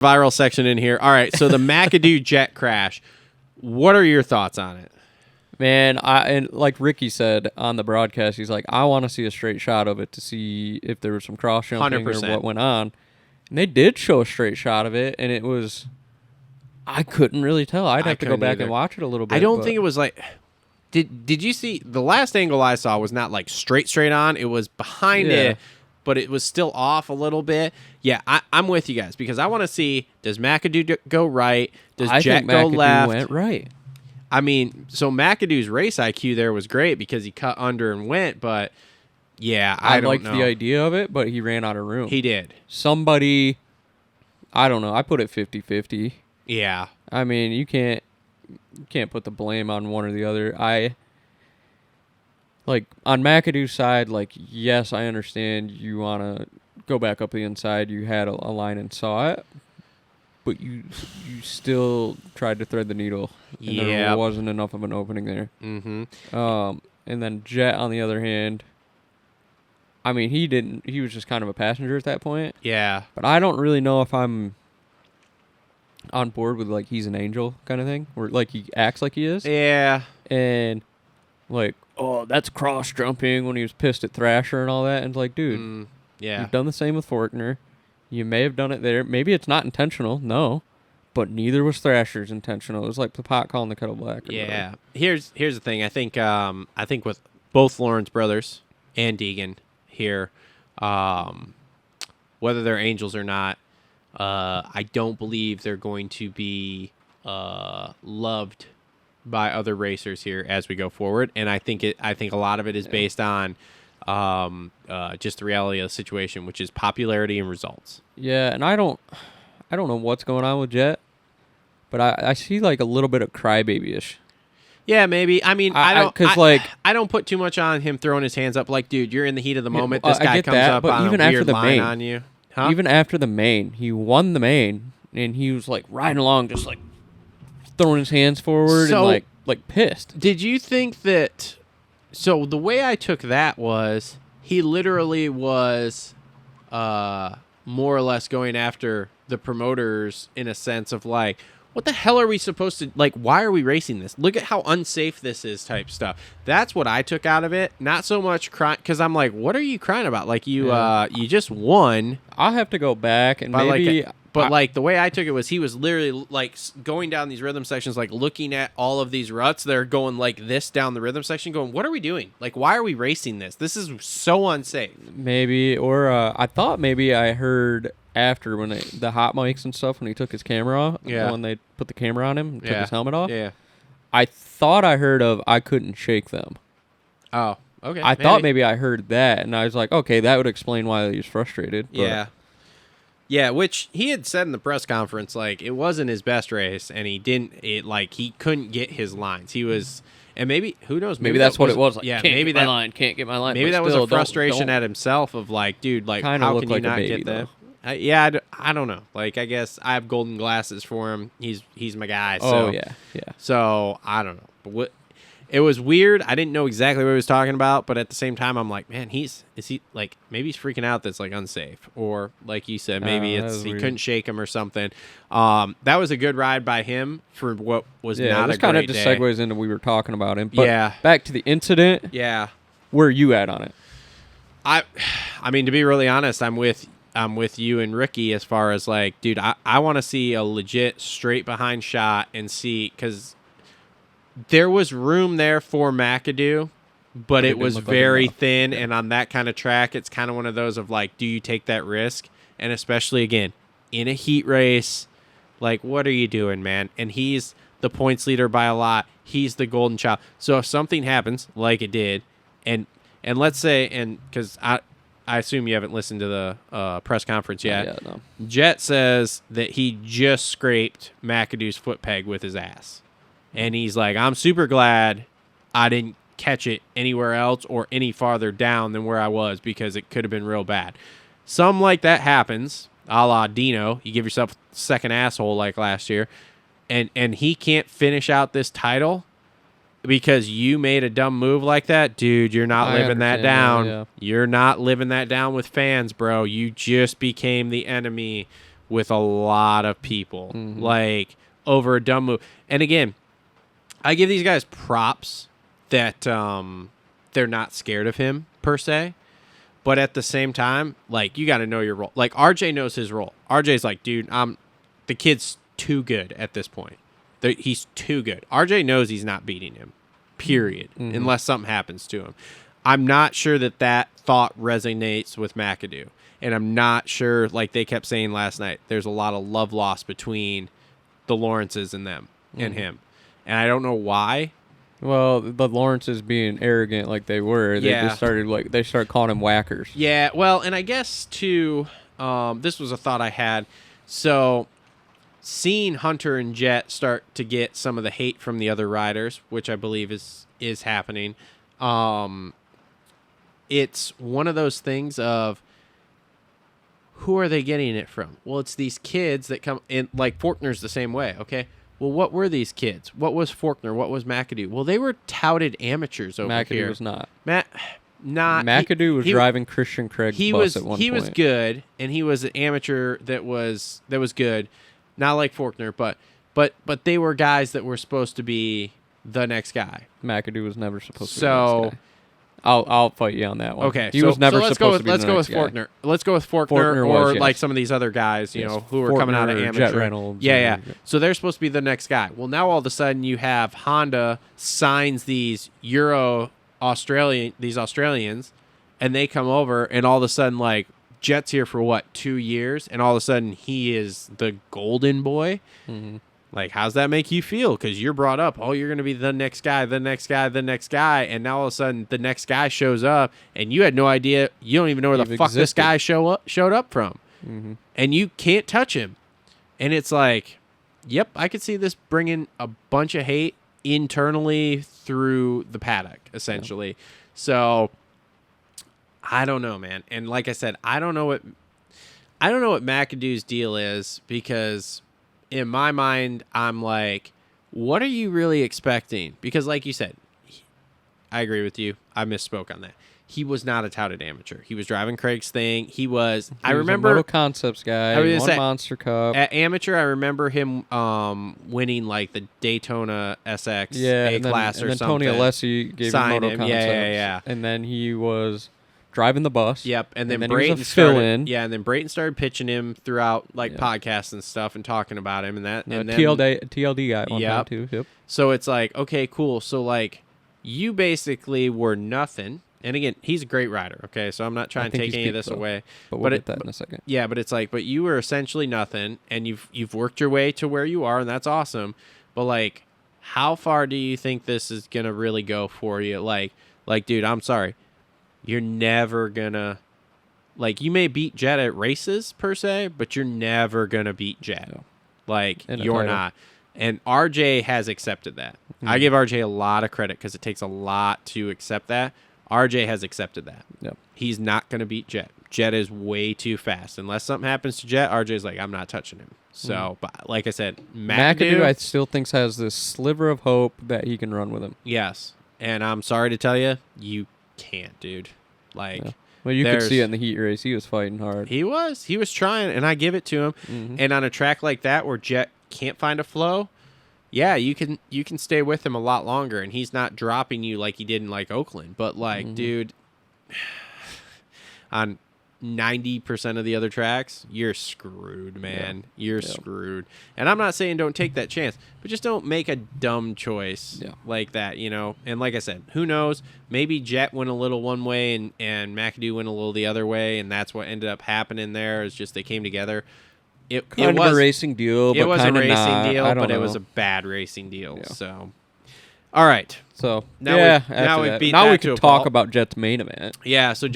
viral section in here. All right, so the Mcadoo Jett crash. What are your thoughts on it? Man, and like Ricky said on the broadcast, he's like, I want to see a straight shot of it to see if there was some cross jumping 100%. or what went on. And they did show a straight shot of it, and it was, I couldn't really tell. I'd have to go back and watch it a little bit. I don't think it was like, did you see, the last angle I saw was not like straight on. It was behind it, but it was still off a little bit. Yeah, I'm with you guys because I want to see, does Mcadoo go right? Does Jett go left? Went right. I mean, so McAdoo's race IQ there was great because he cut under and went, but yeah, I liked the idea of it, but he ran out of room. He did. Somebody, I don't know, I put it 50-50. Yeah. I mean, you can't put the blame on one or the other. Like, on Mcadoo's side, like, yes, I understand you want to go back up the inside. You had a line and saw it. But you still tried to thread the needle. And there wasn't enough of an opening there. Mm-hmm. And then Jett, on the other hand, I mean, he was just kind of a passenger at that point. Yeah. But I don't really know if I'm on board with, like, he's an angel kind of thing. Or, like, he acts like he is. Yeah. And, like, oh, that's cross jumping when he was pissed at Thrasher and all that. And, like, dude, you've done the same with Forkner. You may have done it there. Maybe it's not intentional, no. But neither was Thrasher's intentional. It was like the pot calling the kettle black. Yeah. Here's the thing. I think with both Lawrence brothers and Deegan here, whether they're angels or not, I don't believe they're going to be loved by other racers here as we go forward. And I think a lot of it is based on just the reality of the situation, which is popularity and results. Yeah, and I don't know what's going on with Jett, but I see like a little bit of crybaby-ish. Yeah, maybe. I mean, I don't put too much on him throwing his hands up. Like, dude, you're in the heat of the moment. This guy comes up on a weird line on you. Huh? Even after the main, he won the main, and he was like riding along, just like throwing his hands forward and like pissed. Did you think that? So the way I took that was he literally was more or less going after the promoters in a sense of like, what the hell are we supposed to, like, why are we racing this? Look at how unsafe this is type stuff. That's what I took out of it. Not so much crying, because I'm like, what are you crying about? Like, you just won. I'll have to go back and maybe... Like the way I took it was he was literally like going down these rhythm sections, like looking at all of these ruts. They're going like this down the rhythm section going, what are we doing? Like, why are we racing this? This is so unsafe. Maybe, or I thought maybe I heard after when the hot mics and stuff, when he took his camera off, when they put the camera on him and took his helmet off. Yeah. I thought I heard of I couldn't shake them. Oh, okay. I thought maybe I heard that, and I was like, okay, that would explain why he was frustrated. But yeah. Yeah, which he had said in the press conference, like, it wasn't his best race, and he couldn't get his lines. He was, and maybe, who knows? Maybe that's what it was. Like, yeah, can't maybe get my line, can't get my line. Maybe that was a frustration at himself of like, dude, like, how can you not get that? I don't know. Like, I guess I have golden glasses for him. He's my guy. So, yeah. So I don't know, but it was weird. I didn't know exactly what he was talking about, but at the same time, I'm like, man, is he like, maybe he's freaking out that's like unsafe, or like you said, maybe he couldn't shake him or something. That was a good ride by him for what was not a great day. This kind of just segues into we were talking about him. But back to the incident. Yeah, where are you at on it? I mean, to be really honest, I'm with you and Ricky as far as like, dude, I want to see a legit straight behind shot and see, because there was room there for Mcadoo, but it was very thin, and on that kind of track, it's kind of one of those of like, do you take that risk? And especially, again, in a heat race, like, what are you doing, man? And he's the points leader by a lot. He's the golden child. So if something happens, like it did, and let's say, and because I assume you haven't listened to the press conference yet. Yeah, no. Jett says that he just scraped McAdoo's foot peg with his ass. And he's like, I'm super glad I didn't catch it anywhere else or any farther down than where I was, because it could have been real bad. Something like that happens, a la Dino. You give yourself a second asshole like last year, and he can't finish out this title because you made a dumb move like that. Dude, you're not living that down. Yeah. You're not living that down with fans, bro. You just became the enemy with a lot of people, like over a dumb move. And again, I give these guys props that they're not scared of him per se, but at the same time, like, you got to know your role. Like, RJ knows his role. RJ's like, dude, the kid's too good at this point. He's too good. RJ knows he's not beating him, period, unless something happens to him. I'm not sure that thought resonates with Mcadoo. And I'm not sure, like they kept saying last night, there's a lot of love lost between the Lawrences and them and him. And I don't know why. Well, the Lawrences being arrogant like they were, they just started calling him whackers. Yeah, well, and I guess too, this was a thought I had. So, seeing Hunter and Jett start to get some of the hate from the other riders, which I believe is happening, it's one of those things of, who are they getting it from? Well, it's these kids that come in, like Faulkner's the same way, okay? Well, what were these kids? What was Faulkner? What was Mcadoo? Well, they were touted amateurs over here. Mcadoo was not. Mcadoo was driving Christian Craig's bus at one point. He was good, and he was an amateur that was good. Not like Faulkner, but they were guys that were supposed to be the next guy. Mcadoo was never supposed to be the next guy. I'll fight you on that one. Okay, he was never supposed to be let's the go next with Faulkner. Let's go with Faulkner or like some of these other guys, you know, who were coming out of amateur. Jett Reynolds. Yeah. So they're supposed to be the next guy. Well, now all of a sudden you have Honda signs these Australians, and they come over, and all of a sudden, like, Jett's here for what, 2 years, and all of a sudden he is the golden boy. Like, how's that make you feel? Because you're brought up, oh, you're going to be the next guy, and now all of a sudden the next guy shows up, and you had no idea, you don't even know where the fuck this guy showed up from. And you can't touch him. And it's like, yep, I could see this bringing a bunch of hate internally through the paddock, essentially. Yeah. So, I don't know, man. And like I said, I don't know what Mcadoo's deal is, because in my mind, I'm like, what are you really expecting? Because like you said, I agree with you. I misspoke on that. He was not a touted amateur. He was driving Craig's thing. He was a Moto Concepts guy. He won Monster Cup. At amateur, I remember him winning like the Daytona SX A-Class or something. And then Tony Alessi gave him Moto Concepts. Yeah. And then he was driving the bus. Yep, and then Brayton was a fill-in. Yeah, and then Brayton started pitching him throughout podcasts and stuff and talking about him and that. And then TLD guy at one time too. Yep. So it's like, okay, cool. So like, you basically were nothing. And again, he's a great rider. Okay, so I'm not trying to take any of this away. But we'll get that in a second. Yeah, but it's like, but you were essentially nothing, and you've worked your way to where you are, and that's awesome. But like, how far do you think this is gonna really go for you? Like, dude, I'm sorry. You're never gonna, like, you may beat Jett at races per se, but you're never gonna beat Jett. No. Like, you're not. And RJ has accepted that. I give RJ a lot of credit because it takes a lot to accept that. RJ has accepted that. Yep. He's not gonna beat Jett. Jett is way too fast. Unless something happens to Jett, RJ's like, I'm not touching him. So, but like I said, Mcadoo, I still think has this sliver of hope that he can run with him. Yes, and I'm sorry to tell you, you can't, dude. Like, well, you could see it in the heat race. He was fighting hard. He was trying, and I give it to him. And on a track like that where Jett can't find a flow, yeah, you can stay with him a lot longer, and he's not dropping you like he did in like Oakland. But like, dude, on 90% of the other tracks, you're screwed, man. You're screwed. And I'm not saying don't take that chance, but just don't make a dumb choice like that, you know. And like I said, who knows? Maybe Jett went a little one way and Mcadoo went a little the other way, and that's what ended up happening there. It's just they came together. It was a racing deal, but it was a racing not. deal, but it was a bad racing deal. Yeah. So, all right. So now we can talk about Jett's main event. Yeah. So.